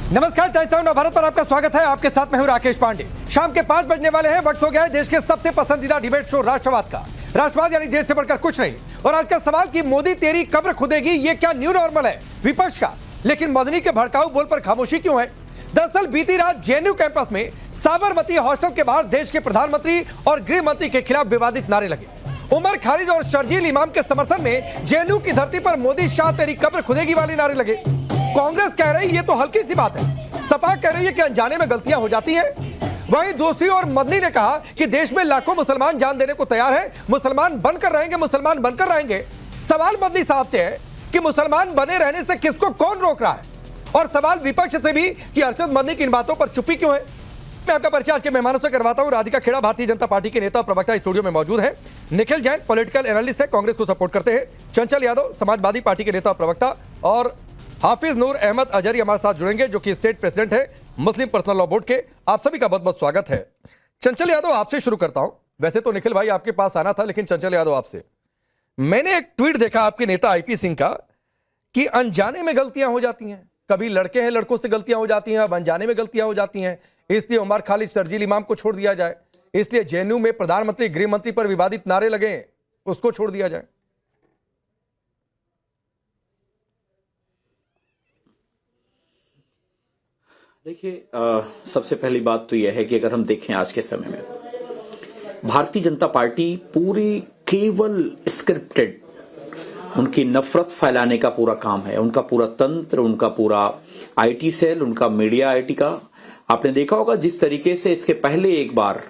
नमस्कार, times now Bharat पर आपका स्वागत है। आपके साथ मैं हूं राकेश पांडे। शाम के 5 बजने वाले हैं। वक्त हो गया है देश के सबसे पसंदीदा डिबेट शो राष्ट्रवाद का। राष्ट्रवाद यानी देश से बढ़कर कुछ नहीं। और आज का सवाल कि मोदी तेरी कब्र खुदेगी, ये क्या न्यू नॉर्मल है विपक्ष का। लेकिन मदनी के भड़काऊ बोल पर खामोशी क्यों है? दरअसल बीती रात जेएनयू कैंपस में साबरमती हॉस्टल के बाहर देश के प्रधानमंत्री और गृह मंत्री के खिलाफ विवादित नारे लगे। उमर खालिद और शर्जील इमाम के समर्थन में जेएनयू की धरती पर मोदी शाह तेरी कब्र खुदेगी वाले नारे लगे। कांग्रेस कह रही है ये तो हल्की सी बात है। सपा कह रही है कि अनजाने में गलतियां हो जाती हैं। वहीं दूसरी ओर मदनी ने कहा कि देश में लाखों मुसलमान जान देने को तैयार है, मुसलमान बनकर रहेंगे, मुसलमान बनकर रहेंगे। सवाल मदनी साहब से है कि मुसलमान बने रहने से किसको कौन रोक रहा है, और सवाल विपक्ष से भी कि अरशद मदनी की इन बातों पर चुप्पी क्यों है। मैं आपका परिचय आज के मेहमानों से करवाता हूं। राधिका खेड़ा भारतीय जनता पार्टी के नेता और प्रवक्ता स्टूडियो में मौजूद है। निखिल जैन पॉलिटिकल एनालिस्ट है, कांग्रेस को सपोर्ट करते हैं। चंचल यादव समाजवादी पार्टी के नेता और प्रवक्ता, और हाफिज नूर अहमद अजहरी हमारे साथ जुड़ेंगे जो कि स्टेट प्रेसिडेंट है मुस्लिम पर्सनल लॉ बोर्ड के। आप सभी का बहुत बहुत स्वागत है। चंचल यादव आपसे शुरू करता हूं। वैसे तो निखिल भाई आपके पास आना था, लेकिन चंचल यादव आपसे, मैंने एक ट्वीट देखा आपके नेता आईपी सिंह का कि अनजाने में गलतियां हो जाती हैं। कभी लड़के हैं, लड़कों से गलतियां हो जाती हैं, अब अनजाने में गलतियां हो जाती हैं, इसलिए उमर खालिद शर्जील इमाम को छोड़ दिया जाए, इसलिए जेएनयू में प्रधानमंत्री गृह मंत्री पर विवादित नारे लगे, उसको छोड़ दिया जाए। देखिए, सबसे पहली बात तो यह है कि अगर हम देखें आज के समय में भारतीय जनता पार्टी पूरी केवल स्क्रिप्टेड, उनकी नफरत फैलाने का पूरा काम है, उनका पूरा तंत्र, उनका पूरा आईटी सेल, उनका मीडिया आईटी का। आपने देखा होगा जिस तरीके से इसके पहले एक बार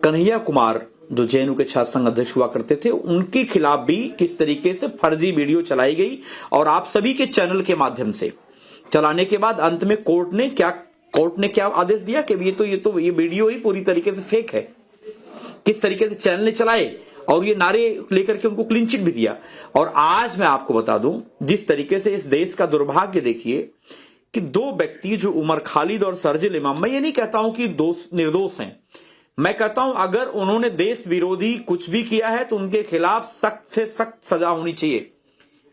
कन्हैया कुमार जो जेएनयू के छात्र संघ अध्यक्ष हुआ करते थे, उनके खिलाफ भी किस तरीके से फर्जी वीडियो चलाई गई, और आप सभी के चैनल के माध्यम से चलाने के बाद अंत में कोर्ट ने क्या आदेश दिया कि ये वीडियो ही पूरी तरीके से फेक है। किस तरीके से चैनल ने चलाए और ये नारे लेकर के उनको क्लीन चिट भी दिया। और आज मैं आपको बता दूं जिस तरीके से इस देश का दुर्भाग्य देखिए कि दो व्यक्ति जो उमर खालिद और शर्जील इमाम, मैं ये नहीं कहता हूं कि निर्दोष हैं, मैं कहता हूं अगर उन्होंने देश विरोधी कुछ भी किया है तो उनके खिलाफ सख्त से सख्त सजा होनी चाहिए।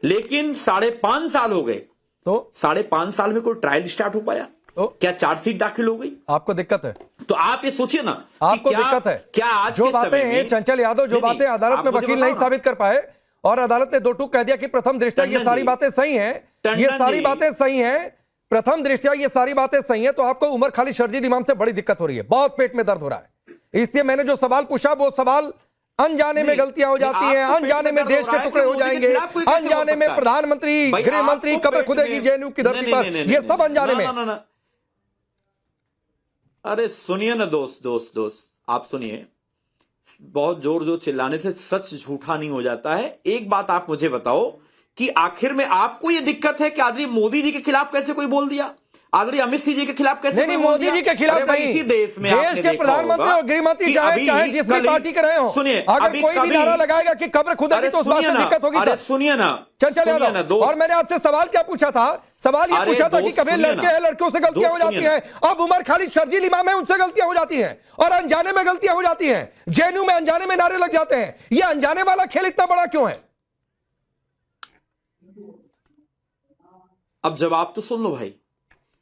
लेकिन 5.5 साल हो गए, तो 5.5 साल में कोई ट्रायल स्टार्ट हो पाया? तो क्या चार्जशीट दाखिल हो गई? आपको दिक्कत है तो आप ये सोचिए ना, आपको दिक्कत है क्या आज जो बातें हैं चंचल यादव, जो बातें अदालत में वकील नहीं साबित कर पाए और अदालत ने दो टूक कह दिया कि प्रथम दृष्टया ये सारी बातें सही हैं, ये सारी बातें सही हैं, प्रथम दृष्टया ये सारी बातें सही हैं, तो आपको उमर खालिद शर्जील इमाम से बड़ी दिक्कत हो रही है, बहुत पेट में दर्द हो रहा है। इसलिए मैंने जो सवाल पूछा वो सवाल अनजाने में गलतियां हो जाती हैं, अनजाने में देश के टुकड़े हो जाएंगे, अनजाने में प्रधानमंत्री गृह मंत्री कब्र खुदेगी जेएनयू की धरती पर, ये सब अनजाने में। अरे सुनिए ना दोस्त, आप सुनिए, बहुत जोर चिल्लाने से सच झूठा नहीं हो जाता है। एक बात आप मुझे बताओ कि आखिर में आपको यह दिक्कत है कि आदरणीय मोदी जी के खिलाफ कैसे कोई बोल दिया, आदरणीय अमित सिंह जी के खिलाफ कैसे? नहीं, मोदी जी के खिलाफ नहीं, इसी देश में देश के प्रधानमंत्री और गृह मंत्री चाहे जिस भी पार्टी के रहे हो, सुनिए, अगर कोई भी नारा लगाएगा कि कब्र खुदेगी तो उस बात से दिक्कत होगी। अरे सुनिए ना चंचल यादव, और मैंने आपसे सवाल क्या पूछा था? सवाल ये पूछा था कि कभी लड़के हैं, लड़कियों से गलतियां हो जाती हैं, अब उमर खालिद शर्जील इमाम है, उनसे गलतियां हो जाती हैं, और अनजाने में गलतियां हो जाती हैं, जेएनयू में अनजाने में नारे लग जाते हैं। ये अनजाने वाला खेल इतना बड़ा क्यों है? अब जवाब तो सुन लो भाई।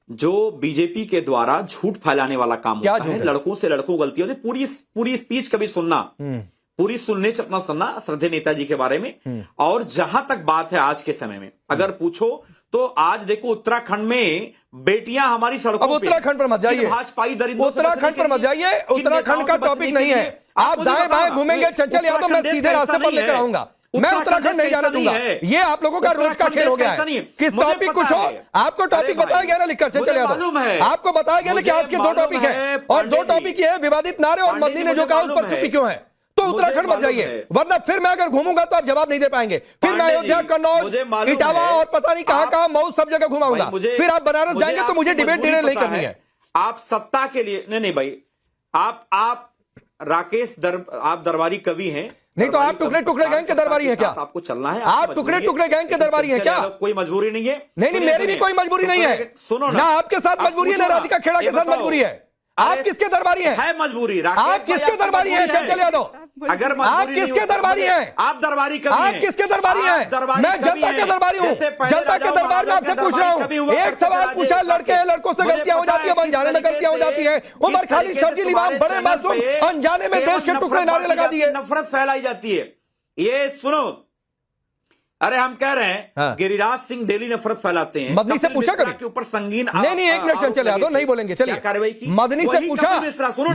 जो बीजेपी के द्वारा झूठ फैलाने वाला काम होता है, लड़कों से लड़कों गलती होती है, पूरी स्पीच कभी सुनना, पूरी सुनने से अपना सुनना श्रद्धेय नेताजी के बारे में। और जहां तक बात है आज के समय में अगर पूछो तो आज देखो उत्तराखंड में बेटियां हमारी सड़कों पे, उत्तराखंड पर मत जाइए, भाजपाई दरिंदों उत्तराखंड पर मत जाइए, उत्तराखंड का टॉपिक नहीं है। आप दाएं बाएं घूमेंगे चंचल यादव, मैं सीधे रास्ते पर लेकर आऊंगा, मैं उत्तराखंड नहीं जाने दूंगा। ये आप लोगों का रोज का खेल हो गया है। किस टॉपिक कुछ हो, आपको टॉपिक बताया गया ना लिखकर चंचल यादव, आपको बताया गया ना कि आज के 2 टॉपिक है, और 2 टॉपिक ये है विवादित नारे और मदनी ने जो कहा उस पर चुप्पी क्यों है। तो उत्तराखंड मत जाइए, वरना फिर मैं अगर घूमूंगा तो आप जवाब नहीं दे पाएंगे। फिर मैं अयोध्या, कन्नौज, इटावा और पता नहीं कहां मऊ सब जगह घुमाऊंगा। फिर आप बनारस जाएंगे तो मुझे डिबेट डिटेल नहीं करनी है। आप सत्ता के लिए नहीं भाई, आप राकेश आप दरबारी कवि हैं, नहीं तो आप टुकड़े टुकड़े गैंग के दरबारी हैं क्या? आपको चलना है, आप टुकड़े टुकड़े गैंग के दरबारी हैं क्या? कोई मजबूरी नहीं है। नहीं, मेरी भी कोई मजबूरी नहीं है। सुनो ना आपके साथ मजबूरी है, ना राधिका खेड़ा के साथ मजबूरी है। आप किसके दरबारी हैं? है मजबूरी। आप किसके दरबारी हैं चंचल यादव? अगर आप किसके दरबारी हैं? आप दरबारी कभी आप किसके दरबारी हैं? मैं जनता के दरबारी हूं। जनता के दरबार में आपसे पूछ रहा हूं। एक सवाल पूछा, लड़के हैं, लड़कों से गलतियां हो जाती है, अनजाने में गलतियां हो जाती है। उमर खालिद, शर्जील इमाम, बड़े मासूम, अनजाने में देश के टुकड़े नारे लगा दिए, नफरत फैलाई जाती है। ये सुनो, अरे हम कह रहे हैं हाँ। गिरिराज सिंह डेली नफरत फैलाते हैं। मदनी से पूछा कभी के ऊपर संगीन नहीं, एक मिनट चंचल यादव, नहीं बोलेंगे, चलिए। कार्रवाई की मदनी से पूछा,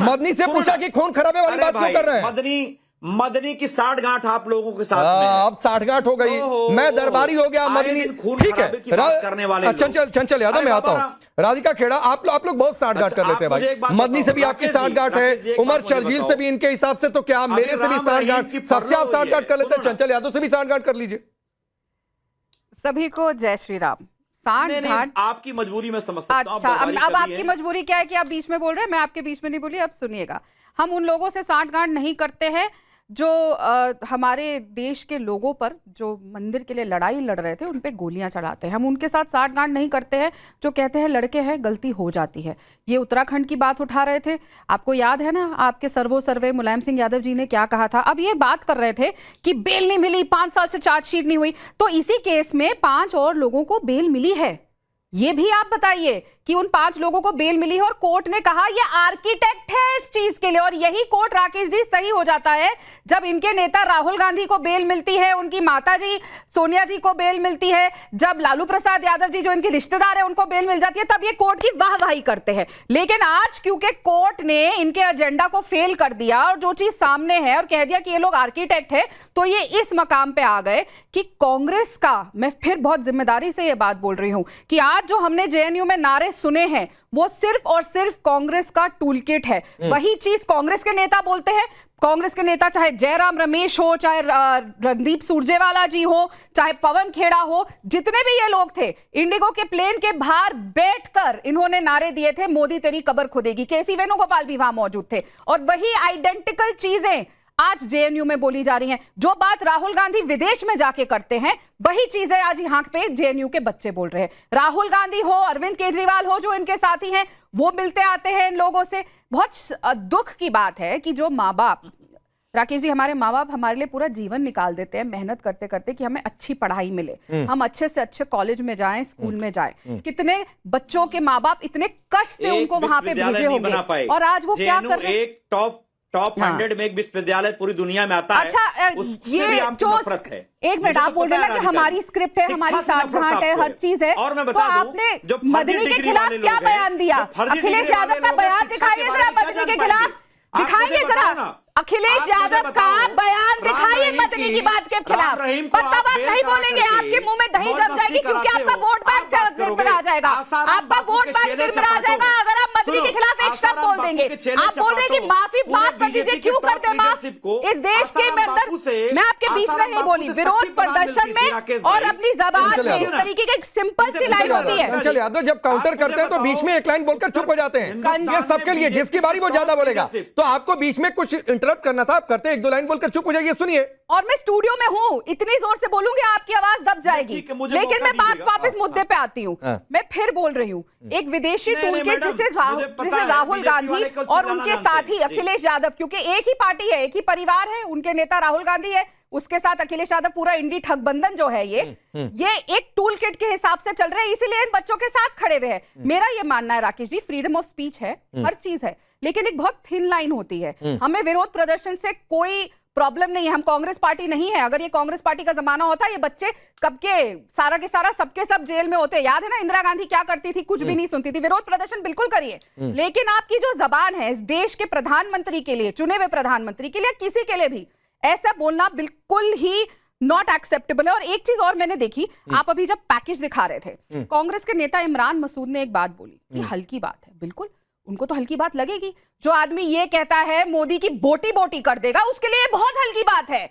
मदनी से पूछा कि खून खराबे वाली बात क्यों कर रहे हैं? मदनी की साठगांठ आप लोगों के साथ में अब साठगांठ हो गई, मैं दरबारी हो गया, मदनी ठीक है। करने वाले चंचल यादव, मैं आता हूं। राधिका खेड़ा, आप लोग बहुत साठगांठ कर लेते हैं भाई। मदनी से भी आपकी साठगांठ है, उमर शर्जील से भी इनके हिसाब से तो क्या मेरे से भी साठगांठ, सबसे आप साठगांठ कर लेते हैं। चंचल यादव से भी साठगांठ कर लीजिए। सभी को जय श्री राम। साठगांठ आपकी मजबूरी में समझ सकता हूं। अच्छा, अब आपकी मजबूरी क्या है कि आप बीच में बोल रहे हैं? मैं आपके बीच में नहीं बोली, अब सुनिएगा। हम उन लोगों से साठगांठ नहीं करते हैं जो हमारे देश के लोगों पर, जो मंदिर के लिए लड़ाई लड़ रहे थे, उन पे गोलियां चलाते हैं। हम उनके साथ साठगांठ नहीं करते हैं जो कहते हैं लड़के हैं, गलती हो जाती है। ये उत्तराखंड की बात उठा रहे थे, आपको याद है ना, आपके सर्वो सर्वे मुलायम सिंह यादव जी ने क्या कहा था? अब ये बात कर रहे थे कि बेल नहीं मिली, 5 साल से चार्जशीट नहीं हुई, तो इसी केस में 5 और लोगों को बेल मिली है। ये भी आप बताइए कि उन 5 लोगों को बेल मिली है और कोर्ट ने कहा ये आर्किटेक्ट है इस चीज के लिए। और यही कोर्ट, राकेश जी, सही हो जाता है जब इनके नेता राहुल गांधी को बेल मिलती है, उनकी माता जी सोनिया जी को बेल मिलती है, जब लालू प्रसाद यादव जी जो इनके रिश्तेदार है उनको बेल मिल जाती है, तब ये कोर्ट की वाहवाही करते हैं। लेकिन आज क्योंकि कोर्ट ने इनके एजेंडा को फेल कर दिया और जो चीज सामने है और कह दिया कि ये लोग आर्किटेक्ट है, तो ये इस मकाम पे आ गए कि कांग्रेस का, मैं फिर बहुत जिम्मेदारी से ये बात बोल रही हूं कि आज जो हमने जेएनयू में नारे सुने हैं वो सिर्फ और सिर्फ कांग्रेस का टूलकिट है। वही चीज कांग्रेस के नेता बोलते हैं। कांग्रेस के नेता चाहे जयराम रमेश हो, चाहे रणदीप सुरजेवाला जी हो, चाहे पवन खेड़ा हो, जितने भी ये लोग थे, इंडिगो के प्लेन के बाहर बैठकर इन्होंने नारे दिए थे, मोदी तेरी कब्र खुदेगी। केसी वेणुगोपाल भी वहां मौजूद थे और वही आइडेंटिकल चीजें आज जेएनयू में बोली जा रही हैं। जो बात राहुल गांधी विदेश में जाके करते हैं, वही चीजें आज यहाँ पे जेएनयू के बच्चे बोल रहे हैं। राहुल गांधी हो, अरविंद केजरीवाल हो, जो इनके साथी हैं, वो मिलते आते हैं इन लोगों से। बहुत दुख की बात है कि जो माँ बाप, राकेश जी, हमारे माँ बाप हमारे लिए पूरा जीवन निकाल देते हैं मेहनत करते करते कि हमें अच्छी पढ़ाई मिले, हम अच्छे से अच्छे कॉलेज में जाएं, स्कूल में जाएं। कितने बच्चों के माँ बाप इतने कष्ट से उनको वहां पे भेजे होंगे और आज वो क्या कर रहे हैं? टॉप 100 में एक विश्वविद्यालय पूरी दुनिया में आता है। अच्छा, ये जो एक मिनट आप बोल रहे हैं कि हमारी स्क्रिप्ट है, हमारी साठगांठ है, हर चीज है, और मैं तो बता आपने मदनी के खिलाफ क्या बयान दिया? अखिलेश यादव का बयान दिखाइए जरा, मदनी के खिलाफ दिखाइए जरा। अखिलेश यादव का बयान दिखाइए मदनी की बात के खिलाफ। पत्ता बात नहीं बोलेंगे, आपके मुंह में दही जम जाएगी, क्योंकि आपका वोट बैंक आ जाएगा, आपका वोट बैंक आ जाएगा अगर आप मदनी के खिलाफ एक शब्द बोल देंगे। आप बोल रहे हैं कि माफ कर दीजिए, क्यों करते हैं माफ? इस देश के अंदर, मैं आपके बीच में नहीं बोली, विरोध प्रदर्शन में और अपनी जबान में इस तरीके की एक सिंपल सी लाइन होती है। चंचल यादव जब काउंटर करते हैं तो बीच में एक लाइन बोलकर चुप हो जाते हैं। ये सबके लिए, जिसकी बारी वो ज्यादा बोलेगा, तो आपको बीच में कुछ इंटरप्ट करना था, आप करते 1-2 लाइन बोलकर चुप हो जाइए। सुनिए, और मैं स्टूडियो में हूं, इतनी जोर से बोलूंगी आपकी आवाज दब जाएगी। लेकिन मैं बात वापस मुद्दे पे आती हूं। मैं फिर बोल रही हूं, एक विदेशी टूलकिट जिसे राहुल गांधी और उनके साथी अखिलेश यादव, क्योंकि एक ही पार्टी है, एक ही परिवार है, उनके नेता राहुल गांधी है, उसके साथ अखिलेश यादव, पूरा इंडी ठगबंधन जो है ये एक टूलकिट के हिसाब से चल रहे हैं, इसीलिए इन बच्चों के साथ खड़े हुए हैं। मेरा ये मानना है Rakesh ji, freedom of speech है, हर चीज है, लेकिन एक बहुत थिन लाइन होती है। हमें विरोध प्रदर्शन से कोई प्रॉब्लम नहीं है, हम कांग्रेस पार्टी नहीं है। अगर ये कांग्रेस पार्टी का जमाना होता, ये बच्चे कब के सारा के सारा सबके सब जेल में होते। याद है ना इंदिरा गांधी क्या करती थी? कुछ भी नहीं सुनती थी। विरोध प्रदर्शन बिल्कुल करिए, लेकिन आपकी जो जबान है इस देश के प्रधानमंत्री के लिए, चुने हुए प्रधानमंत्री के लिए, किसी के लिए भी ऐसा बोलना बिल्कुल ही नॉट एक्सेप्टेबल है। और एक चीज और मैंने देखी, आप अभी जब पैकेज दिखा रहे थे, कांग्रेस के नेता इमरान मसूद ने एक बात बोली कि हल्की बात है। बिल्कुल, उनको तो हल्की बात लगेगी। जो आदमी ये कहता है मोदी की बोटी बोटी कर देगा, उसके लिए बहुत हल्की बात है।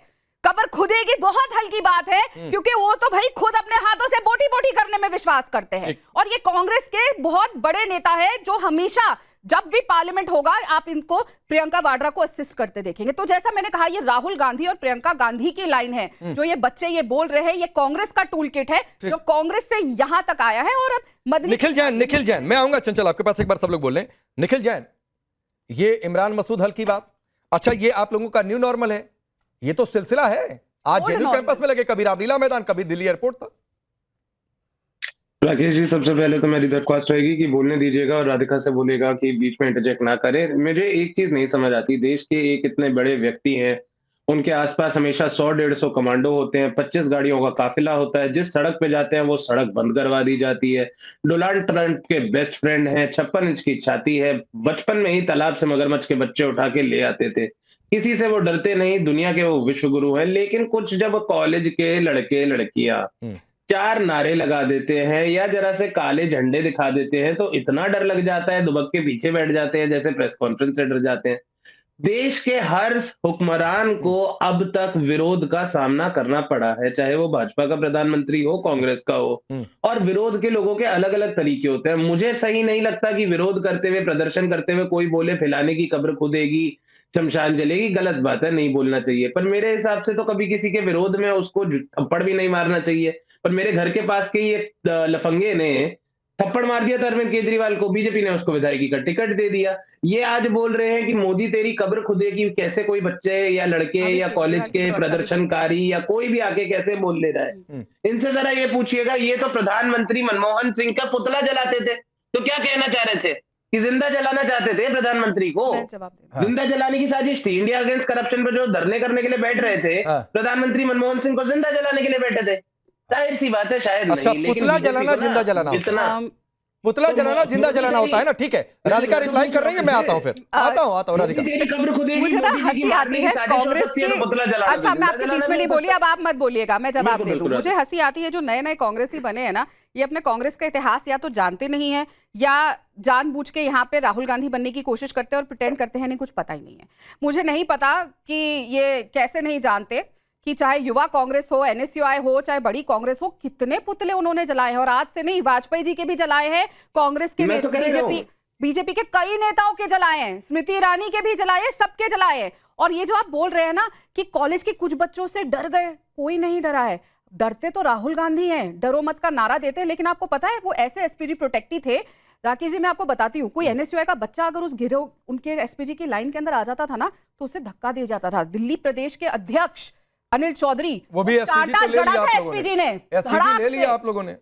कब्र खुदेगी बहुत हल्की बात है, क्योंकि वो तो भाई खुद अपने हाथों से बोटी बोटी करने में विश्वास करते हैं। और ये कांग्रेस के बहुत बड़े नेता है जो हमेशा जब भी पार्लियामेंट होगा, आप इनको प्रियंका वाड्रा को असिस्ट करते देखेंगे। तो जैसा मैंने कहा, ये राहुल गांधी और प्रियंका गांधी की लाइन है। जो ये बच्चे ये बोल रहे हैं, ये कांग्रेस का टूलकिट है जो कांग्रेस से यहां तक आया है। और अब मदनी निखिल जैन, मैं आऊंगा चंचल आपके पास, एक बार सब लोग बोल रहे हैं। निखिल जैन, ये इमरान मसूद हल्की बात अच्छा, ये आप लोगों का न्यू नॉर्मल है? ये तो सिलसिला है। आज Old जेएनयू normal। कैंपस में लगे, कभी रामलीला मैदान, कभी दिल्ली एयरपोर्ट था। राकेश जी, सबसे पहले तो मेरी दरख्वास्त रहेगी कि बोलने दीजिएगा और राधिका से बोलिएगा कि बीच में इंटरजेक्ट ना करे। मुझे एक चीज नहीं समझ आती, देश के एक इतने बड़े व्यक्ति हैं, उनके आसपास हमेशा 100-150 कमांडो होते हैं, 25 गाड़ियों का काफिला होता है, जिस सड़क पे जाते हैं वो सड़क बंद करवा दी जाती है। डोनाल्ड ट्रंप के बेस्ट फ्रेंड हैं, 56 इंच की छाती है, बचपन में ही तालाब से मगरमच्छ के बच्चे उठा के ले आते थे, किसी से वो डरते नहीं, दुनिया के वो विश्व गुरु हैं। लेकिन कुछ जब कॉलेज के लड़के लड़कियां 4 नारे लगा देते हैं या जरा से काले झंडे दिखा देते हैं तो इतना डर लग जाता है, दुबक के पीछे बैठ जाते हैं, जैसे प्रेस कॉन्फ्रेंस से डर जाते हैं। देश के हर हुक्मरान को अब तक विरोध का सामना करना पड़ा है, चाहे वो भाजपा का प्रधानमंत्री हो, कांग्रेस का हो, और विरोध के लोगों के अलग अलग तरीके होते हैं। मुझे सही नहीं लगता कि विरोध करते हुए, प्रदर्शन करते हुए कोई बोले फैलाने की कब्र खुदेगी, शमशान जलेगी, गलत बात है, नहीं बोलना चाहिए। पर मेरे हिसाब से तो कभी किसी के विरोध में उसको थप्पड़ भी नहीं मारना चाहिए। पर मेरे घर के पास के ही एक लफंगे ने थप्पड़ मार दिया था अरविंद केजरीवाल को, बीजेपी ने उसको विधायकी का टिकट दे दिया। ये आज बोल रहे हैं कि मोदी तेरी कब्र खुदेगी, कैसे कोई बच्चे या लड़के या कॉलेज के प्रदर्शनकारी या कोई भी आके कैसे बोल ले रहा है? इनसे जरा ये पूछिएगा, ये तो प्रधानमंत्री मनमोहन सिंह का पुतला जलाते थे, तो क्या कहना चाह रहे थे कि जिंदा जलाना चाहते थे प्रधानमंत्री को? मैं जवाब देती हूँ। जिंदा जलाने की साजिश थी। इंडिया अगेंस्ट करप्शन पर जो धरने करने के लिए बैठ रहे थे, प्रधानमंत्री मनमोहन सिंह को जिंदा जलाने के लिए बैठे थे। जाहिर सी बात है, शायद अच्छा, नहीं, लेकिन पुतला बीजेपी जलाना, को ना जिंदा जलाना होता इतना पुतला जलाना, जिंदा जलाना होता है ना? ठीक है, राधिका रिप्लाई कर रही है, मैं आता हूँ, फिर आता हूँ राधिका। तेरी कब्र खुदेगी, मुझे ना मोदी जी की हंसी मारने आती की है साजिश हो कांग्रेस सकती है, की। तो पुतला जलाना अच्छा, भी, मैं जिंदा आपके जलाना बीच में भी नहीं हो बोली, अब आप मत बोलिएगा, मैं जवाब बिल्कुल, दे दूं। बिल्कुल, मुझे हंसी आती है जो नए नए कांग्रेसी बने हैं ना, ये अपने कांग्रेस का इतिहास या तो जानते नहीं है या जानबूझ के यहाँ पे राहुल गांधी बनने की कोशिश करते हैं और प्रिटेंड करते हैं, नहीं कुछ पता ही नहीं है। मुझे नहीं पता कि ये कैसे नहीं जानते कि चाहे युवा कांग्रेस हो, एनएसयूआई हो, चाहे बड़ी कांग्रेस हो, कितने पुतले उन्होंने जलाए हैं। और आज से नहीं, वाजपेयी जी के भी जलाए हैं, कांग्रेस के, मैं तो कह रहा हूं। बीजेपी के कई नेताओं के जलाए हैं, स्मृति ईरानी के भी जलाए, सबके जलाए हैं। और ये जो आप बोल रहे हैं ना कि कॉलेज के कुछ बच्चों से डर गए, कोई नहीं डरा है। डरते तो राहुल गांधी हैं, डरो मत का नारा देते हैं, लेकिन आपको पता है वो ऐसे एसपीजी प्रोटेक्टी थे। राकेश जी, मैं आपको बताती हूँ, कोई एनएसयूआई का बच्चा अगर उस गिरोह उनके एसपीजी की लाइन के अंदर आ जाता था ना, तो उसे धक्का दिया जाता था। दिल्ली प्रदेश के अध्यक्ष अनिल चौधरी, वो भी एसपीजी तो ले लिया आप लोगों ने। एसपीजी ने एसपीजी ले लिया आप लोगों ने।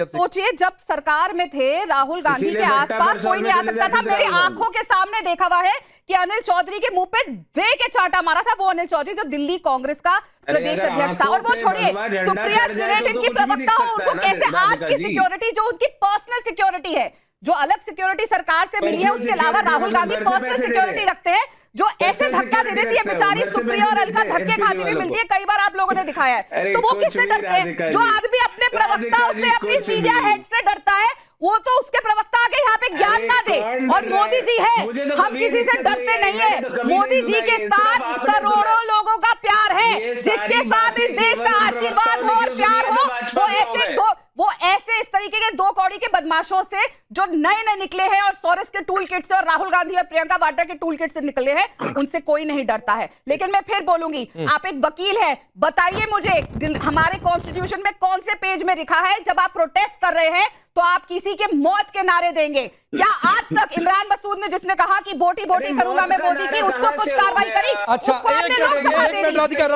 सोचिए जब सरकार में थे, राहुल गांधी के आसपास कोई नहीं आ सकता था। मेरी आंखों के सामने देखा हुआ है कि अनिल चौधरी के मुंह पे दे के चाटा मारा था वो अनिल चौधरी, जो दिल्ली कांग्रेस का प्रदेश अध्यक्ष था। और वो छोड़िए, सुप्रिया श्रीनेट इनकी प्रवक्ता हो, उनको कैसे आज की सिक्योरिटी जो उनकी पर्सनल सिक्योरिटी है, जो अलग सिक्योरिटी सरकार से मिली है, उसके अलावा राहुल गांधी पर्सनल सिक्योरिटी रखते हैं, जो ऐसे धक्का दे देती है बेचारी सुप्रिया और अलका, धक्के खाती हुई मिलती है, कई बार आप लोगों ने दिखाया है। तो वो किससे डरते हैं? जो आदमी अपने प्रवक्ता से, अपनी मीडिया हेड से डरता है, वो तो उसके प्रवक्ता आके यहाँ पे ज्ञान ना दे। और मोदी जी है, हम किसी से डरते नहीं है। मोदी जी के साथ करोड़ों लोगों का प्यार है, जिसके साथ इस देश का आशीर्वाद हो और प्यार हो, वो ऐसे इस तरीके के दो कौड़ी के बदमाशों से जो नए नए निकले हैं, और सोरेस के टूल किट से और राहुल गांधी और प्रियंका वाड्रा के टूल किट से निकले हैं, उनसे कोई नहीं डरता है। लेकिन मैं फिर बोलूंगी, आप एक वकील हैं, बताइए मुझे हमारे कॉन्स्टिट्यूशन में कौन से पेज में लिखा है जब आप प्रोटेस्ट कर रहे हैं तो आप किसी के मौत के नारे देंगे? क्या आज तक इमरान मसूद ने, जिसने कहा कि बोटी बोटी करूंगा मैं मोदी की, उसको कुछ कार्रवाई करी? अच्छा, एक मिनट राधिका,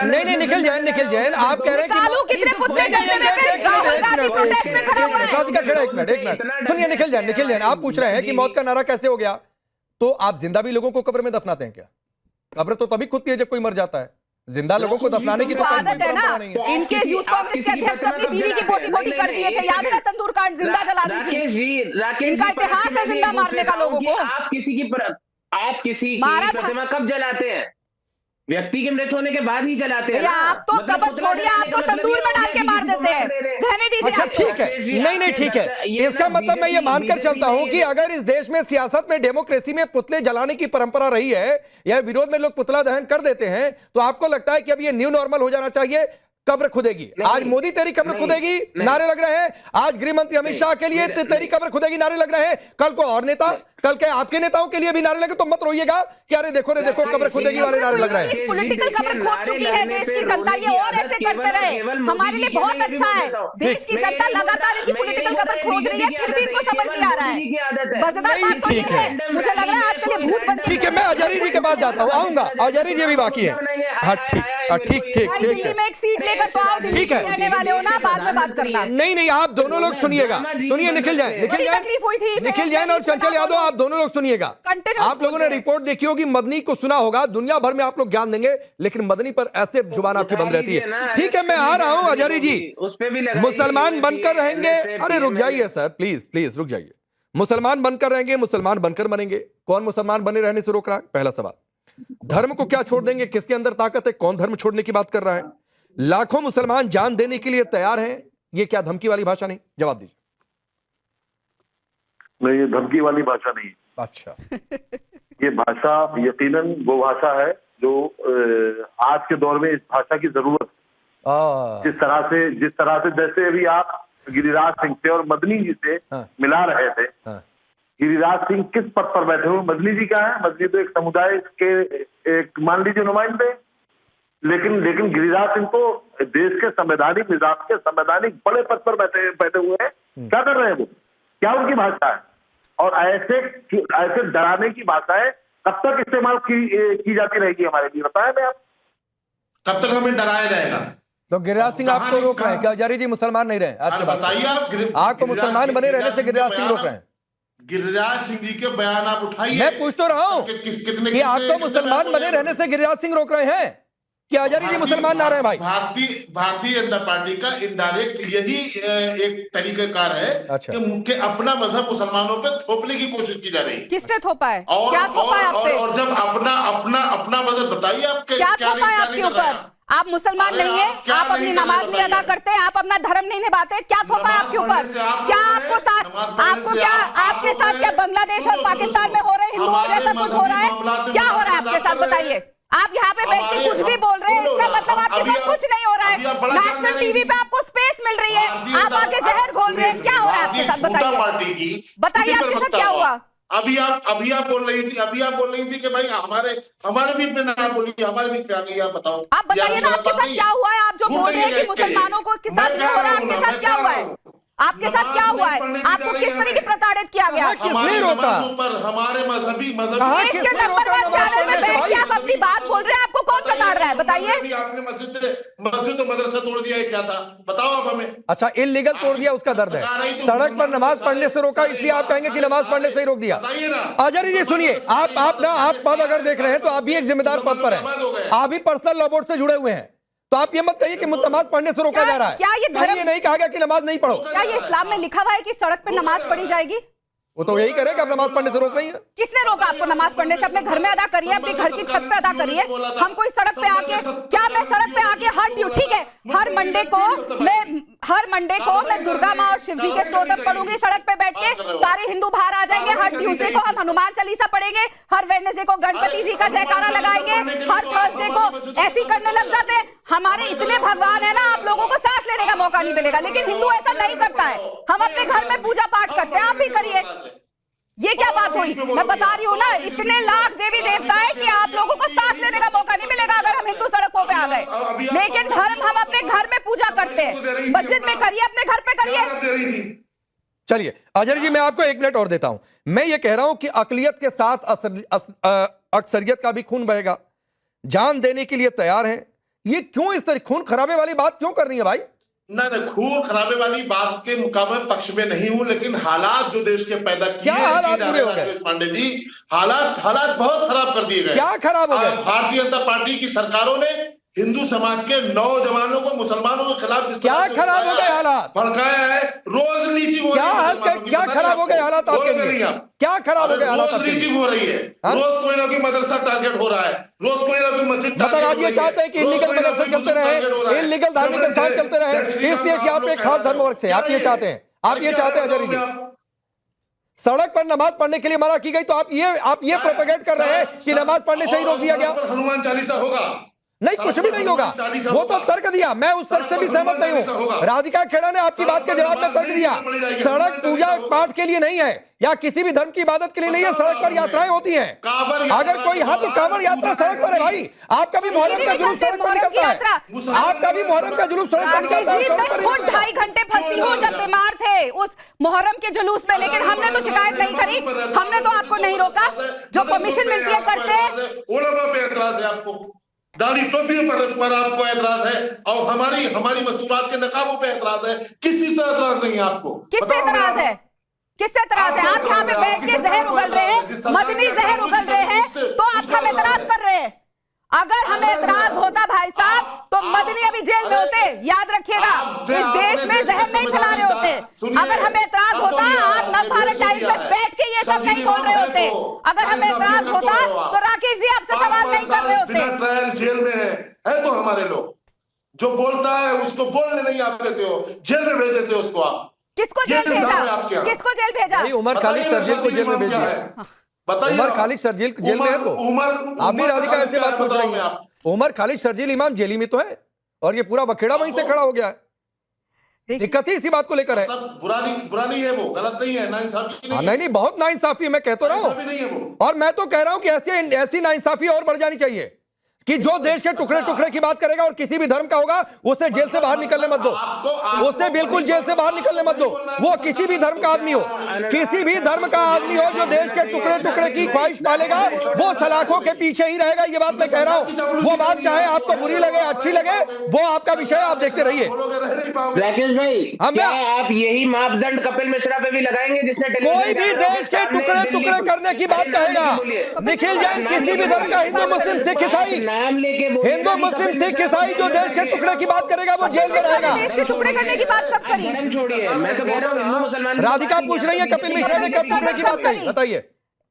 नहीं निखिल जैन, आप कह रहे हैं कालू कितने पुतले जलते हुए राहुल गांधी प्रोटेस्ट में खड़ा हुआ है। राधिका खड़ा, एक मिनट सुनिए। निखिल जैन, आप पूछ रहे हैं कि मौत का नारा कैसे हो गया, तो आप जिंदा भी लोगों को कब्र में दफनाते हैं क्या? कब्र तो तभी खुदती है जब कोई मर जाता है, जिंदा लोगों को दफनाने की तो कोई आदत है ना। परंपरा नहीं है। इनके यूथ कांग्रेस के अध्यक्ष ने अपनी बीवी की बोटी बोटी कर दिए थे, याद है? तंदूर कांड, जिंदा जला दी थी। इनका इतिहास है जिंदा मारने का लोगों को। आप किसी की प्रतिमा कब जलाते हैं? व्यक्ति के मृत होने के बाद ही जलाते हैं। आप तो कब्र छोड़िए, आपको तंदूर में डाल के मार देते हैं। रहने दीजिए। अच्छा ठीक है, नहीं ठीक है। इसका मतलब मैं ये मानकर चलता हूं कि अगर इस देश में सियासत में, डेमोक्रेसी में पुतले जलाने की परंपरा रही है या विरोध में लोग पुतला दहन कर देते हैं, तो आपको लगता है कि अब ये न्यू नॉर्मल हो जाना चाहिए, कब्र खुदेगी? आज मोदी तेरी कब्र खुदेगी नारे लग रहे हैं, आज गृह मंत्री अमित शाह के लिए तेरी कब्र खुदेगी नारे लग रहे हैं, कल को और नेता कल के आपके नेताओं के लिए भी नारे लगे तो मत रोइएगा कि अरे देखो कब्र खुदेगी वाले नारे लग रहे हैं। पॉलिटिकल कब्र खोद चुकी है देश की जनता, ये और ऐसे करते रहे हमारे लिए बहुत अच्छा है। देश की जनता लगातार इनकी पॉलिटिकल कब्र खोद रही है, फिर भी इनको समझ नहीं आ रहा है। मजेदार बात तो ये है, मुझे लग रहा है आजकल ये भूत बनती है। ठीक है, मैं आजारी जी के पास जाता हूँ, आऊंगा। आजारी जी भी बाकी है। हाँ ठीक दिल्ली में एक सीट लेकर तो आओ, दिल्ली ठीक है। में रहने वाले हो ना, बाद में बात करना। नहीं, आप दोनों लोग सुनिएगा, सुनिए, निखिल जैन तकलीफ हुई थी, निखिल जैन और चंचल यादव, आप दोनों लोग सुनिएगा। आप लोगों ने रिपोर्ट देखी होगी, मदनी को सुना होगा, दुनिया भर में आप लोग ज्ञान देंगे, लेकिन मदनी पर ऐसे जुबान आपकी बंद रहती है। ठीक है, मैं आ रहा हूं आजारी जी। मुसलमान बनकर रहेंगे, अरे रुक जाइए सर, प्लीज रुक जाइए। मुसलमान बनकर रहेंगे, मुसलमान बनकर मरेंगे। कौन मुसलमान बने रहने से रोक रहा है? पहला सवाल। धर्म को क्या छोड़ देंगे? किसके अंदर ताकत है? कौन धर्म छोड़ने की बात कर रहा है? लाखों मुसलमान जान देने के लिए तैयार हैं, ये क्या धमकी वाली भाषा नहीं? जवाब दीजिए। नहीं, ये धमकी वाली भाषा नहीं। अच्छा। ये भाषा यकीनन वो भाषा है जो आज के दौर में इस भाषा की जरूरत, जिस तरह से जैसे अभी आप गिरिराज सिंह से और मदनी जी से मिला रहे थे। गिरिराज सिंह किस पद पर बैठे हुए? मदनी जी क्या है? मदनी तो एक समुदाय के एक मान लीजिए नुमाइंदे, लेकिन गिरिराज सिंह तो देश के संवैधानिक निजाम के संवैधानिक बड़े पद पर बैठे हुए हैं। क्या कर रहे हैं वो? क्या उनकी भाषा है? और ऐसे डराने की भाषाएं कब तक इस्तेमाल की जाती रहेगी हमारे लिए? बताएं मैं आप, कब तक हमें डराया जाएगा? तो गिरिराज सिंह आपको रोक रहे हैं क्या? आजारी जी मुसलमान नहीं रहे आज के बाद? बताइए आपको मुसलमान बने रहने से गिरिराज सिंह रोक रहे हैं? गिरिराज सिंह जी के बयान आप उठाइए। मैं पूछ तो रहा हूं कि आपको मुसलमान बने रहने से गिरिराज सिंह रोक रहे हैं कि आजारी जी मुसलमान ना रहे? भाई, भारतीय जनता पार्टी का इनडायरेक्ट यही एक तरीकाकार है। अच्छा। कि उनके अपना मजहब मुसलमानों पे थोपने की कोशिश की जा रही है। किसने थोपा है? और क्या थोपा है आप पे? और जब अपना मजहब बताइए आप क्या थोपा है आपके ऊपर? आप मुसलमान नहीं है, आप अपनी नमाज नहीं अदा करते, आप अपना धर्म नहीं निभाते, क्या थोपा है आपके ऊपर? क्या आपके साथ क्या बांग्लादेश और पाकिस्तान में हो रहे हिंदुओं जैसा कुछ हो रहा है? क्या हो रहा है आपके साथ बताइए? आप यहाँ पे बैठ के कुछ भी बोल रहे हैं, इसका मतलब आपके साथ कुछ नहीं हो रहा है। नेशनल टीवी पे आपको स्पेस मिल रही है, आप आके जहर घोल रहे हैं। क्या हो रहा है आपके साथ बताइए? बताइए आपके साथ क्या हुआ? अभी आप बोल रही थी कि भाई हमारे बीच में ना बोलिए, हमारे बीच में आ गई। आप बताओ, आप बताइए ना आपके साथ क्या हुआ है? आप जो बोल रहे हैं कि मुसलमानों को के साथ क्या हो रहा है, आपके साथ क्या हुआ है? आपके साथ क्या हुआ है? आपको किस तरह की प्रताड़ित किया गया? किसने रोका? हमारे मजहबी देश के नंबर 1 चैनल में बैठ के आप अपनी बात बोल रहे हैं, आपको कौन प्रताड़ रहा है बताइए? आपने मस्जिद तो मदरसा तोड़ दिया है, क्या था बताओ आप हमें? अच्छा, इलीगल तोड़ दिया, उसका दर्द है। सड़क पर नमाज पढ़ने से रोका, इसलिए आप कहेंगे कि नमाज पढ़ने से ही रोक दिया? आजारी जी सुनिए, आप पद अगर देख रहे हैं तो आप भी एक जिम्मेदार पद पर हैं, आप भी पर्सनल लॉ बोर्ड से जुड़े हुए हैं, तो आप ये मत कहिए कि नमाज पढ़ने से रोका जा रहा है। क्या ये धर्म? ये नहीं कहा गया कि नमाज नहीं पढ़ो। क्या ये इस्लाम में लिखा हुआ है कि सड़क पे नमाज पढ़ी जाएगी? वो तो यही करेगा, आप नमाज पढ़ने से रोक रही है। किसने रोका आपको नमाज पढ़ने से? अपने घर में अदा करिए, अपने घर की छत पे अदा करिए। हम कोई सड़क पे आके, क्या मैं सड़क पे आके हर ठीक है, हर मंडे को मैं दुर्गा माँ और शिव जी के स्तोत्र पढ़ूंगी सड़क पे बैठ के, सारे हिंदू बाहर आ जाएंगे। हर ट्यूसडे को हम हनुमान चालीसा पढ़ेंगे, हर वेडनेसडे को गणपति जी का जयकारा लगाएंगे, हर थर्सडे को ऐसी करने लग जाते हैं। हमारे इतने भगवान है ना, आप लोगों को सांस लेने का मौका नहीं मिलेगा। लेकिन हिंदू ऐसा नहीं करता है, हम अपने घर में पूजा पाठ करते हैं, आप भी करिए। ये क्या बात हुई? मैं बता रही हूँ ना, इतने लाख देवी देवता है कि आप लोगों को सांस लेने का मौका नहीं मिलेगा अगर हम हिंदू सड़कों पे आ गए। लेकिन धर्म हम अपने घर में पूजा करते हैं, मस्जिद में करिए, अपने घर पे करिए। चलिए आचार्य जी, मैं आपको 1 मिनट और देता हूं। मैं ये कह रहा हूं कि अकलियत के साथ अक्सरियत का भी खून बहेगा, जान देने के लिए तैयार है। ये क्यों इस तरह खून खराबे वाली बात क्यों कर रही है भाई? ना खून खराबे वाली बात के मुकाबले पक्ष में नहीं हूं, लेकिन हालात जो देश के पैदा किए, क्या हालात बुरे हो गए पांडे जी? हालात बहुत खराब कर दिए गए। क्या खराब हो गए? भारतीय जनता पार्टी की सरकारों ने हिंदू समाज के नौजवानों को मुसलमानों के खिलाफ क्या खराब हो गए हालात? भड़काया है। रोज लीचिंग हो रही है। क्या खराब हो गए हालात आपके लिए? क्या खराब हो गए हालात? रोज लीचिंग हो रही है, रोज कोई ना कोई मदरसा टारगेट हो रहा है, रोज कोई ना कोई मस्जिद। मतलब आप ये चाहते हैं कि इलीगल मदरसे चलते रहे, इलीगल धार्मिक स्थान चलते रहे, इसलिए कि आप एक खास धर्म वर्ग से, आप ये चाहते हैं? आप ये चाहते हैं आचार्य जी? सड़क पर नमाज पढ़ने के लिए मना की गई, तो आप ये प्रोपेगेट कर रहे हैं कि नमाज पढ़ने से ही रोक दिया गया? हनुमान चालीसा होगा। नहीं, कुछ भी नहीं होगा। वो तो तर्क दिया, मैं उस तर्क से भी सहमत नहीं हूं। राधिका खेड़ा ने आपकी बात के जवाब में तर्क दिया, सड़क पूजा पाठ के लिए नहीं है या किसी भी धर्म की इबादत के लिए नहीं है, सड़क पर यात्राएं होती हैं। अगर कोई हाँ, तो कांवड़ यात्रा सड़क पर है भाई। आपका भी मुहर्रम का जुलूस सड़क पर निकलता है, आपका भी मुहर्रम का जुलूस सड़क पर निकलता है। सड़क पर 2.5 घंटे फंसी हूँ जब बीमार थे उस मुहर्रम के जुलूस में, लेकिन हमने तो शिकायत नहीं करी, हमने तो आपको नहीं रोका। जो परमिशन मिलती है करते हैं। उलमा पे एतराज है आपको, दाढ़ी टोपी पर आपको एतराज है, और हमारी मस्तूरात के नकाबों पे एतराज है। किसी तरह एतराज नहीं है आपको। किससे एतराज है? किससे एतराज है? आप यहाँ पे बैठ के जहर उगल रहे हैं, मदनी जहर उगल रहे हैं, तो आप हम एतराज कर रहे हैं। अगर हमें एतराज होता भाई साहब तो मदनी अभी जेल में होते। याद रखिएगा, इस देश में जहर नहीं फैला रहे होते। अगर हमें एतराज होता, आप नव भारत टाइम्स में बैठ के ये सब नहीं बोल रहे होते। अगर हमें एतराज होता तो राकेश जी आपसे सवाल नहीं कर रहे होते। बिना ट्रायल जेल में है तो हमारे लोग, जो बोलता है उसको बोलने नहीं आप देते हो, जेल में भेज देते हो उसको। आप किसको जेल भेजा? किसको जेल भेजा? उमर खालिद शर्जील को जेल में भेज दिया। बताइए, उमर खालिद शर्जील जेल में है तो आप भी राधिका ऐसे बात पूछ रहे हैं। उमर खालिद शर्जील इमाम जेली में तो है और ये पूरा बखेड़ा वहीं से खड़ा हो गया है। दिक्कत ही इसी बात को लेकर है। बुरा नहीं है, वो गलत नहीं है, नाइंसाफी नहीं है। नहीं, बहुत नाइंसाफी है, मैं कहता रहा हूँ। और मैं तो कह रहा हूं कि ऐसी नाइंसाफी और बढ़ जानी चाहिए कि जो देश के टुकड़े टुकड़े की बात करेगा और किसी भी धर्म का होगा, उसे जेल से बाहर निकलने मत दो, उसे बिल्कुल जेल से बाहर निकलने मत दो। वो किसी भी धर्म का आदमी हो, किसी भी धर्म का आदमी हो, जो देश के टुकड़े टुकड़े की ख्वाहिश पालेगा वो सलाखों के पीछे ही रहेगा। ये बात मैं कह रहा हूँ। वो बात चाहे आपको बुरी लगे अच्छी लगे, वो आपका विषय, आप देखते रहिए। राकेश भाई, क्या आप यही मापदंड कपिल मिश्रा पे भी लगाएंगे, जिसने कोई भी देश के टुकड़े टुकड़े करने की बात कहेगा, निखिल जैन किसी भी धर्म का, हिंदू मुस्लिम सिख ईसाई, नाम लेके हिंदू मुस्लिम सिख ईसाई जो देश के टुकड़े की बात करेगा वो जेल में रहेगा। देश के टुकड़े करने की बात कब करी? छोड़िए, मैं तो कह रहा हूँ हिंदू मुसलमान। राधिका पूछ रही है कपिल मिश्रा ने कब टुकड़े की बात करी, बताइए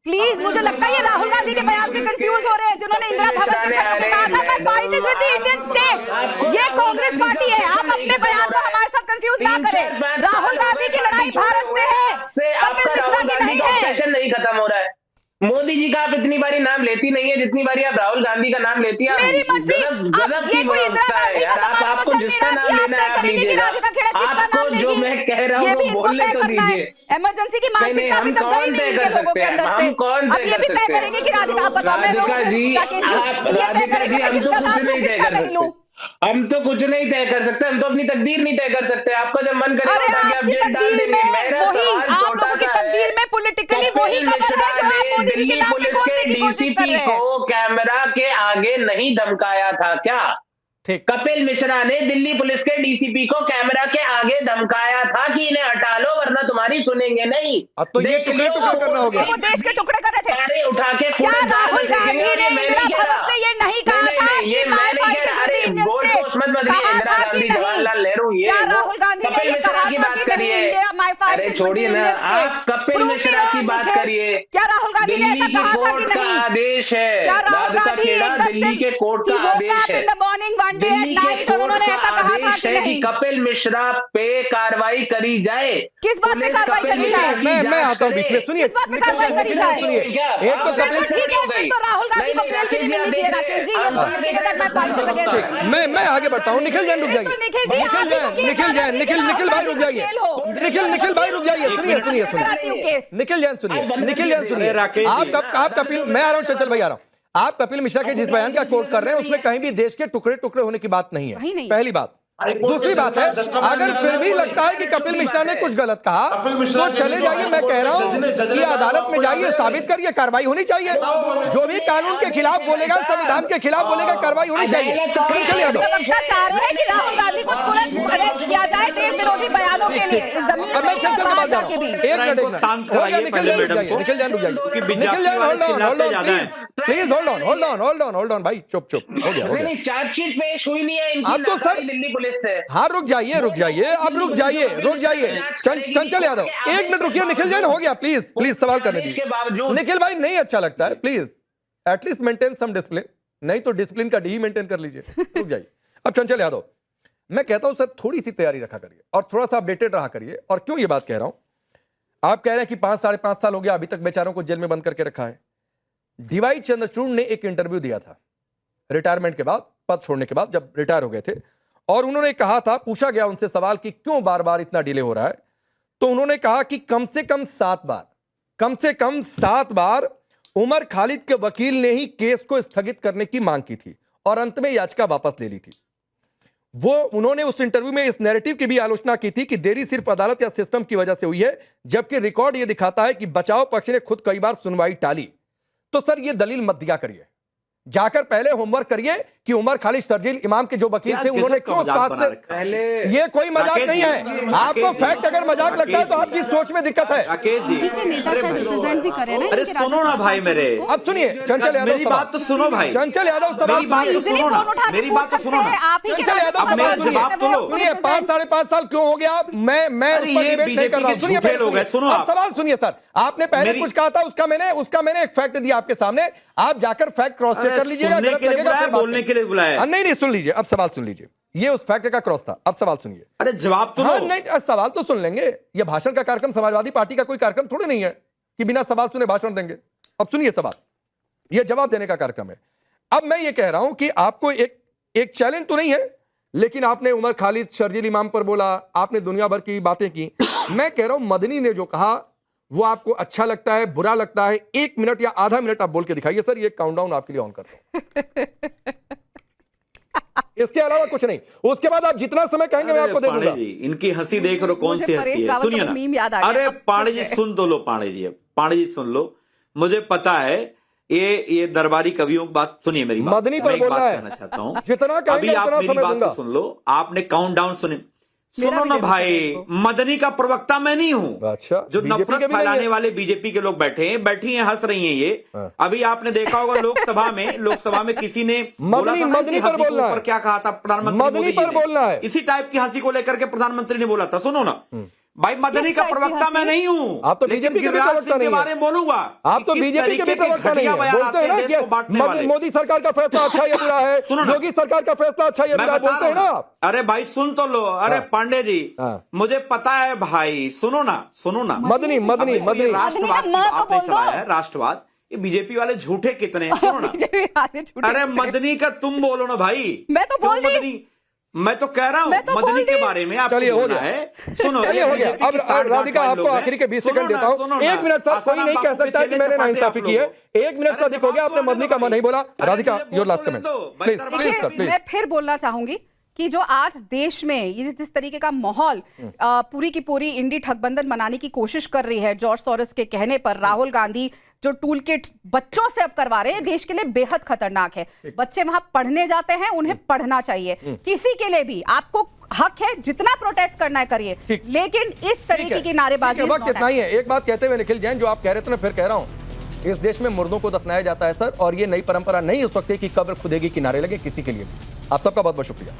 प्लीज। मुझे लगता है ये राहुल गांधी के बयान से कंफ्यूज हो रहे हैं, जिन्होंने इंदिरा भवन के खड़े होकर कहा था मैं fight is with the Indian state. ये कांग्रेस पार्टी है, आप अपने बयान को हमारे साथ कंफ्यूज ना करें। राहुल गांधी की लड़ाई भारत से है, कपिल मिश्रा की नहीं है। नहीं खत्म हो रहा है। मोदी जी का आप इतनी बारी नाम लेती नहीं है जितनी बारी आप राहुल गांधी का नाम लेती है। मेरी मर्जी। गजब की व्यवस्था है यार। आपको जिसका नाम लेना है आप लीजिएगा। आपको जो मैं कह रहा हूँ वो बोलने तो दीजिए। इमरजेंसी की मानसिकता भी तब गई नहीं इनके लोगों के अंदर से। हम कौन अब ये भी तय करेंगे कि राधिका आप बताओ, मैं राधिका जी, राधिका जी, हम तो कुछ नहीं तय कर सकते। हम तो कुछ नहीं तय कर सकते, हम तो अपनी तकदीर नहीं तय कर सकते। आपका जब मन करे आपकी तकदीर में वही, आप लोगों की तकदीर में पॉलिटिकली वही खबर है जो आप मोदी जी के नाम पे बोलने की कोशिश कर रहे हैं। को कैमरा के आगे नहीं धमकाया था क्या? ठीक, कपिल मिश्रा ने दिल्ली पुलिस के डीसीपी को कैमरा के आगे धमकाया था कि इन्हें हटा लो वरना तुम्हारी सुनेंगे नहीं। अब तो ये टुकड़े टुकड़े करना हो गया। वो देश के टुकड़े कर रहे थे। अरे उठा के क्या राहुल गांधी ने इंदिरा भवन से ये नहीं कहा था कि my fight is with the Indian state? कहा था कि नहीं? जवाहरलाल नेहरू, ये क्या राहुल गांधी ने ये कहा की था बात कि करिए। नहीं इंडिया माय फाइट अरे इज विद द छोड़िए ना, इंडियन आप स्टेट? कपिल मिश्रा की बात करिए। क्या राहुल गांधी ने ऐसा दिल्ली की कहा था कि कोर्ट का नहीं? आदेश है। क्या राहुल राधिका गांधी खेड़ा, एकदम दिल्ली के कोर्ट का आदेश है। In the morning one day at Delhi के नाइट उन्होंने ऐसा कहा था कि नहीं? कपिल मिश्रा पे कार्रवाई करी जाए। किस बात पे कार्रवाई करी जाए? मैं आता हूँ बीच में, सुनिए, किस बात पे कार्रवाई करी जाए? सुनिए, एक तो कपिल, ठीक है, फिर तो राहुल गांधी को बेल भी नहीं मिलनी चाहिए राकेश जी। ये बोलने के बाद मैं फाइट कर सके। मैं आगे बढ़ता हूँ। निखिल जैन रुक जाइए, निखिल जी, निखिल भाई रुक जाइए, निखिल भाई रुक जाइए। सुनिए, निखिल जैन सुनिए, आप कपिल, मैं आ रहा हूँ, चंचल भाई आ रहा हूँ। आप कपिल मिश्रा के जिस बयान का कोट कर रहे हैं उसमें कहीं भी देश के टुकड़े टुकड़े होने की बात नहीं है, पहली बात। दूसरी बात है, अगर फिर भी लगता है कि कपिल मिश्रा ने कुछ गलत कहा तो चले जाइए। मैं कह रहा हूं कि अदालत में जाइए, साबित करिए, कार्रवाई होनी चाहिए। जो भी कानून के खिलाफ बोलेगा, संविधान के खिलाफ बोलेगा, कार्रवाई होनी चाहिए। चलिए चाह रहे हैं कि राहुल गांधी को तुरंत अरेस्ट किया जाए देश विरोधी बयानों के लिए। अब मैं चंचल के पास जा रहा हूं, एक मिनट निखिल जैन रुक जाइए, निखिल जैन होल्ड ऑन भाई, चुप हो गया। चार्जशीट पेश हुई नहीं है आप तो सर दिल्ली पुलिस से। हाँ रुक जाइए, अब रुक जाइए। चंचल यादव एक मिनट रुकिए। निखिल जैन हो गया, प्लीज सवाल करने दीजिए। निखिल भाई नहीं अच्छा लगता है, please at least maintain some discipline, नहीं तो डिसिप्लिन का डी मेंटेन कर लीजिए। रुक जाइए। अब चंचल यादव, मैं कहता हूं सर थोड़ी सी तैयारी रखा करिए और थोड़ा सा अपडेटेड रहा करिए। और क्यों ये बात कह रहा हूं, आप कह रहे हैं कि 5 साढ़े 5 साल हो गया, अभी तक बेचारों को जेल में बंद करके रखा है। डीवाई चंद्रचूड़ ने एक इंटरव्यू दिया था रिटायरमेंट के बाद, पद छोड़ने के बाद, जब रिटायर हो गए थे, और उन्होंने कहा था, पूछा गया उनसे सवाल कि क्यों बार बार इतना डिले हो रहा है, तो उन्होंने कहा कि कम से कम 7 बार उमर खालिद के वकील ने ही केस को स्थगित करने की मांग की थी और अंत में याचिका वापस ले ली थी। उन्होंने उस इंटरव्यू में इस नैरेटिव की भी आलोचना की थी कि देरी सिर्फ अदालत या सिस्टम की वजह से हुई है, जबकि रिकॉर्ड यह दिखाता है कि बचाव पक्ष ने खुद कई बार सुनवाई टाली। तो सर ये दलील मत दिया करिए, जाकर पहले होमवर्क करिए कि उमर खालिद शर्जील इमाम के जो वकील थे उन्होंने क्यों साथ से, पहले ये कोई मजाक नहीं है। आपको फैक्ट अगर मजाक लगता है तो आपकी सोच में दिक्कत है। राकेश जी, भी करे ना, अरे सुनो ना भाई मेरे, अब सुनिए चंचल यादव, मेरी बात तो सुनो भाई, चंचल यादव सवाल मेरी बात तो सुनो ना, मेरी बात तो सुनो ना, चंचल यादव मेरा जवाब तो लो। सुनिए 5 साढ़े 5 साल क्यों हो गया, मैं उस पर ये डिबेट नहीं कर रहा हूं। सुनिए बीजेपी के लोग हैं, सुनो अब सवाल सुनिए सर, आपने पहले कुछ कहा था, उसका मैंने एक फैक्ट दिया आपके सामने, आप जाकर फैक्ट क्रॉस चेक कर लीजिएगा, गलत लगेगा फिर बोलने के लिए बुलाया। नहीं सुन लीजिए, अब सवाल सुन लीजिए, ये उस फैक्ट का क्रॉस था, अब सवाल सुनिए। अरे जवाब तो हाँ लो। नहीं, सवाल तो सुन लेंगे, ये भाषण का कार्यक्रम समाजवादी पार्टी का कोई कार्यक्रम थोड़ी नहीं है कि बिना सवाल सुने भाषण देंगे। अब सुनिए सवाल, ये जवाब देने का कार्यक्रम है। अब मैं ये कह रहा हूं कि आपको एक चैलेंज तो नहीं है, लेकिन आपने उमर खालिद शर्जील इमाम पर बोला, आपने दुनिया भर की बातें की। मैं कह रहा हूं मदनी ने जो कहा वो आपको अच्छा लगता है, बुरा लगता है, 1 मिनट या आधा मिनट आप बोल के दिखाइए सर, ये काउंटडाउन आपके लिए ऑन करता हूं। इसके अलावा कुछ नहीं, उसके बाद आप जितना समय कहेंगे मैं आपको दे दूंगा। जी, इनकी हंसी देख लो, कौन सी हंसी है, सुनिए ना। अरे अरे पांडे जी सुन तो लो, पांडे जी सुन लो, मुझे पता है ये दरबारी कवियों की बात सुनिए, मेरी बात मदनी पर बोलना है, कहना चाहता हूं, जितना कहेंगे अभी आप उतना मेरी समय बात दूंगा। तो सुन लो, आपने काउंटडाउन सुनो ना भाई, मदनी का प्रवक्ता मैं नहीं हूं। अच्छा, जो बीजेपी नफरत के भी नहीं फैलाने है। वाले बीजेपी के लोग बैठी हैं, हंस रही हैं ये। हाँ। अभी आपने देखा होगा लोकसभा में किसी ने बोला था ना, मदनी इसी पर हंसी के बोलना ऊपर है। क्या कहा था प्रधानमंत्री मदनी मोदी जी पर ने? बोलना है। इसी टाइप की हंसी को लेकर के प्रधानमंत्री ने बोला था, सुनो ना भाई, मदनी का प्रवक्ता मैं नहीं हूं। आप तो लेकिन बीजेपी के भी गिरिराज प्रवक्ता सिंह के नहीं बारे है। में बोलूंगा। आप तो कि किस बीजेपी के भी तरीके प्रवक्ता नहीं घटिया है, बयान बोलते हैं ना आते देश को बांटने वाले। कि मोदी सरकार का फैसला अच्छा या बुरा है, सुनो ना। योगी सरकार का फैसला अच्छा या मैं बुरा है, बता बोलते हैं ना रहा हूं। आप। अरे भाई सुन तो लो, अरे हाँ। पांडे जी, हाँ। मुझे पता है भाई, सुनो ना। मदनी अब ये राष्ट्रवाद की आपने चलाया है, राष्ट्रवाद, ये बीजेपी वाले झूठे कितने हैं, सुनो ना। अरे मदनी का तुम बोलो ना भाई, मैं तो बोल दी। मदनी, मैं तो कह रहा हूँ मैं तो बोल मदनी के दी। बारे में आपको चलिए, हो बोलना गया। है। सुनो, चलिए हो गया। बीजेपी अब की 60 राधिका गांठ आपको लोग हैं। आखिरी के 20 सुनो सेकंड देता हूँ। सुनो ना। 1 मिनट सर, कोई आसाराम नहीं कह बापू के सकता कि चेले मैंने चपाटे नाइंसाफी आप की है। लोगों। 1 मिनट से अधिक हो गया, आपने मदनी का मन नहीं बोला। Radhika your last comment please देखिए, सर, प्लीज। मैं फिर बोलना चाहूंगी कि जो आज देश में ये जिस तरीके का माहौल पूरी की पूरी इंडी ठगबंधन बनाने की कोशिश कर रही है, जॉर्ज सोरोस के कहने पर राहुल गांधी जो टूल किट बच्चों से अब करवा रहे हैं, देश के लिए बेहद खतरनाक है। बच्चे वहां पढ़ने जाते हैं, उन्हें पढ़ना चाहिए। किसी के लिए भी आपको हक है, जितना प्रोटेस्ट करना है करिए, लेकिन इस तरीके की नारेबाजी वक्त इतना ही है। एक बात कहते हुए निखिल जैन, जो आप कह रहे थे ना, फिर कह रहा हूं, इस देश में मुर्दों को दफनाया जाता है सर, और ये नई परंपरा नहीं हो सकती कि कब्र खुदेगी किनारे लगे किसी के लिए। आप सबका बहुत बहुत शुक्रिया।